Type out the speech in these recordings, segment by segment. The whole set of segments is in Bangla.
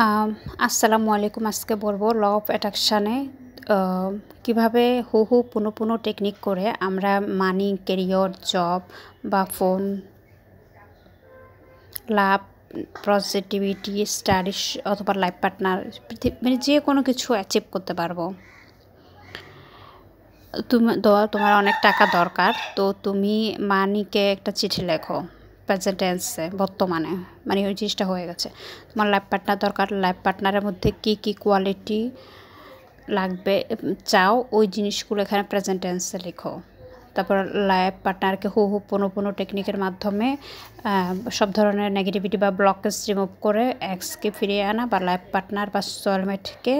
আম আসসালামু আলাইকুম। আজকে বলবো ল অফ অ্যাট্রাকশানে কীভাবে হু পুনঃ টেকনিক করে আমরা মানি, ক্যারিয়ার, জব বা ফোন, লাভ, পজিটিভিটি, স্টাডিজ অথবা লাইফ পার্টনার মানে যে কোনো কিছু অ্যাচিভ করতে পারবো। তোমার অনেক টাকা দরকার, তো তুমি মানিকে একটা চিঠি লেখো প্রেজেন্ট টেন্সে, বর্তমানে মানে ওই জিনিসটা হয়ে গেছে। তোমার লাইফ পার্টনার দরকার, লাইফ পার্টনারের মধ্যে কী কী কোয়ালিটি লাগবে চাও ওই জিনিসগুলো এখানে প্রেজেন্ট টেন্সে লেখো। তারপর লাইফ পার্টনারকে হু পুনঃ টেকনিকের মাধ্যমে সব ধরনের নেগেটিভিটি বা ব্লকেজ রিমুভ করে এক্সকে ফিরিয়ে আনা, বা লাইফ পার্টনার বা সোলমেটকে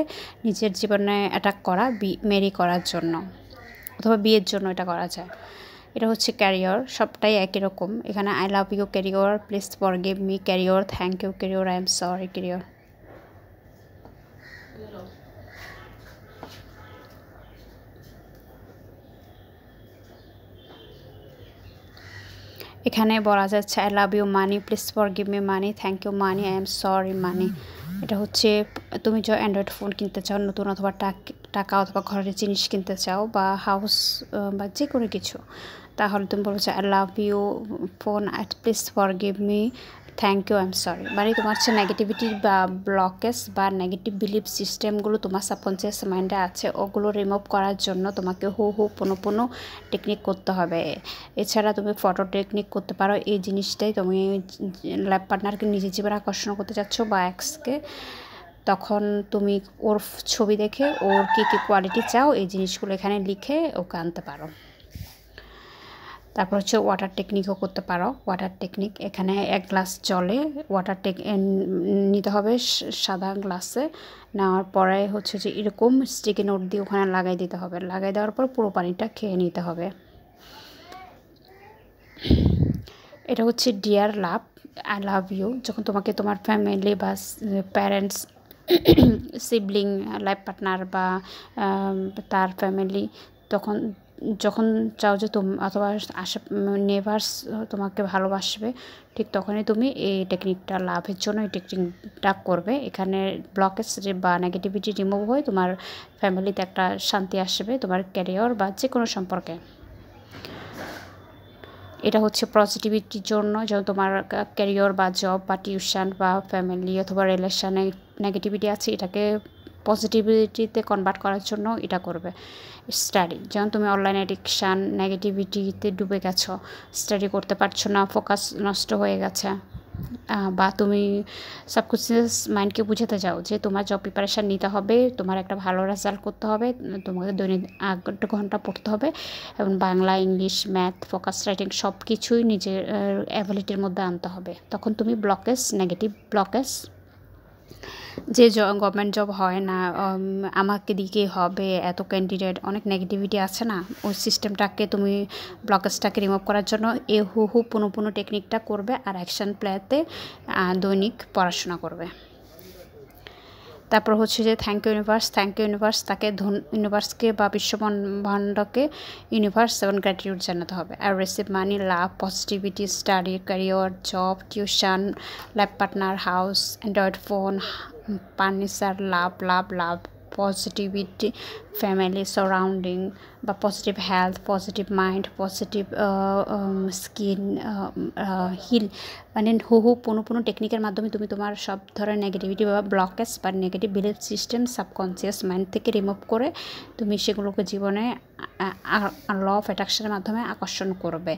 নিজের জীবনে অ্যাটাক করা, মেরি করার জন্য অথবা বিয়ের জন্য এটা করা যায়। এটা হচ্ছে ক্যারিয়ার, সবটাই একই রকম। এখানে I love you career, please forgive me career, thank you career, I am sorry career. এখানে বলা যাচ্ছে I love you money, please forgive me money, thank you money, I am sorry money. এটা হচ্ছে তুমি যে অ্যান্ড্রয়েড ফোন কিনতে চাও নতুন, অথবা টাকা অথবা ঘরের জিনিস কিনতে চাও, বা হাউস বা যে কোনো কিছু, তাহলে তুমি বলছো I love you phone, please forgive me, thank you, I am sorry. মানে তোমার হচ্ছে নেগেটিভিটি বা ব্লকেজ বা নেগেটিভ বিলিফ সিস্টেমগুলো তোমার সাবকনসিয়াস মাইন্ডে আছে, ওগুলো রিমুভ করার জন্য তোমাকে হু পুনঃ টেকনিক করতে হবে। এছাড়া তুমি ফটো টেকনিক করতে পারো। এই জিনিসটাই তুমি লাইফ পার্টনারকে নিজের জীবনে আকর্ষণ করতে চাচ্ছ বা এক্সকে, তখন তুমি ওর ছবি দেখে ওর কী কী কোয়ালিটি চাও এই জিনিসগুলো এখানে লিখে ওকে আনতে পারো। তারপর হচ্ছে ওয়াটার টেকনিকও করতে পারো। ওয়াটার টেকনিক এখানে 1 গ্লাস জলে ওয়াটার নিতে হবে, সাদা গ্লাসে নেওয়ার পরে হচ্ছে যে এরকম স্টিকি নোট দিয়ে ওখানে লাগাই দিতে হবে। লাগাই দেওয়ার পর পুরো পানিটা খেয়ে নিতে হবে। এটা হচ্ছে dear love, I love you. যখন তোমাকে তোমার ফ্যামিলি বা প্যারেন্টস, সিবলিং, লাইফ পার্টনার বা তার ফ্যামিলি যখন চাও যে অথবা নেভার্স তোমাকে ভালোবাসবে, ঠিক তখনই তুমি এই টেকনিকটা লাভের জন্য এই টেকনিকটা করবে। এখানে ব্লকেজ বা নেগেটিভিটি রিমুভ হয়ে তোমার ফ্যামিলিতে একটা শান্তি আসবে, তোমার ক্যারিয়ার বা যে কোনো সম্পর্কে। এটা হচ্ছে পজিটিভিটির জন্য, যেমন তোমার ক্যারিয়ার বা জব বা টিউশন বা ফ্যামিলি অথবা রিলেশনে নেগেটিভিটি আছে, এটাকে পজিটিভিটিতে কনভার্ট করার জন্য এটা করবে। স্টাডি, যেমন তুমি অনলাইন অ্যাডিকশান নেগেটিভিটিতে ডুবে গেছো, স্টাডি করতে পারছো না, ফোকাস নষ্ট হয়ে গেছে, বা তুমি সাবকনসিয়াস মাইন্ডকে বুঝাতে চাও যে তোমার জব প্রিপারেশান নিতে হবে, তোমার একটা ভালো রেজাল্ট করতে হবে, তোমাকে দৈনিক 8 ঘন্টা পড়তে হবে, এবং Bangla, English, math, focus writing সব কিছুই নিজের অ্যাবিলিটির মধ্যে আনতে হবে। তখন তুমি ব্লকেজ, নেগেটিভ ব্লকেজ, যে গভর্নমেন্ট জব হয় না, আমাকে দিকেই হবে, এত ক্যান্ডিডেট, অনেক নেগেটিভিটি আছে না, ওই সিস্টেমটাকে তুমি ব্লকেজটাকে রিমুভ করার জন্য এই হু পুনঃ টেকনিকটা করবে। আর অ্যাকশন প্ল্যাতে দৈনিক পড়াশোনা করবে। তারপর হচ্ছে যে thank you universe, thank you universe, তাকে ইউনিভার্সকে বা বিশ্বব্রহ্মাণ্ডকে ইউনিভার্স এবং গ্র্যাটিটিউড জানাতে হবে। আর receive money, love, positivity, study, career, job, tuition, life partner, house, Android phone, furniture, love, positivity, family surrounding বা positive health, positive mind, positive skin, heal. মানে হু পুনঃ টেকনিকের মাধ্যমে তুমি তোমার সব ধরনের নেগেটিভিটি বা ব্লকেজ বা negative belief system subconscious mind থেকে রিমুভ করে তুমি সেগুলোকে জীবনে ল অফ অ্যাট্রাকশনের মাধ্যমে আকর্ষণ করবে।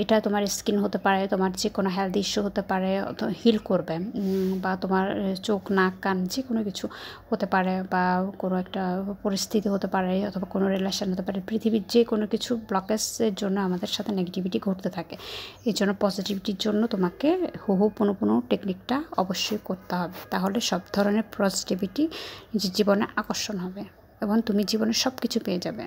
এটা তোমার স্কিন হতে পারে, তোমার যে কোনো হেলথ ইস্যু হতে পারে, হিল করবে, বা তোমার চোখ, নাক, কান, যে কোনো কিছু হতে পারে, বা কোনো একটা পরিস্থিতি হতে পারে, অথবা কোনো রিলেশন হতে পারে। পৃথিবীর যে কোনো কিছু ব্লকেজের জন্য আমাদের সাথে নেগেটিভিটি ঘটতে থাকে। এই জন্য পজিটিভিটির জন্য তোমাকে হু পুনঃ টেকনিকটা অবশ্যই করতে হবে। তাহলে সব ধরনের পজিটিভিটি নিজের জীবনে আকর্ষণ হবে এবং তুমি জীবনে সব কিছু পেয়ে যাবে।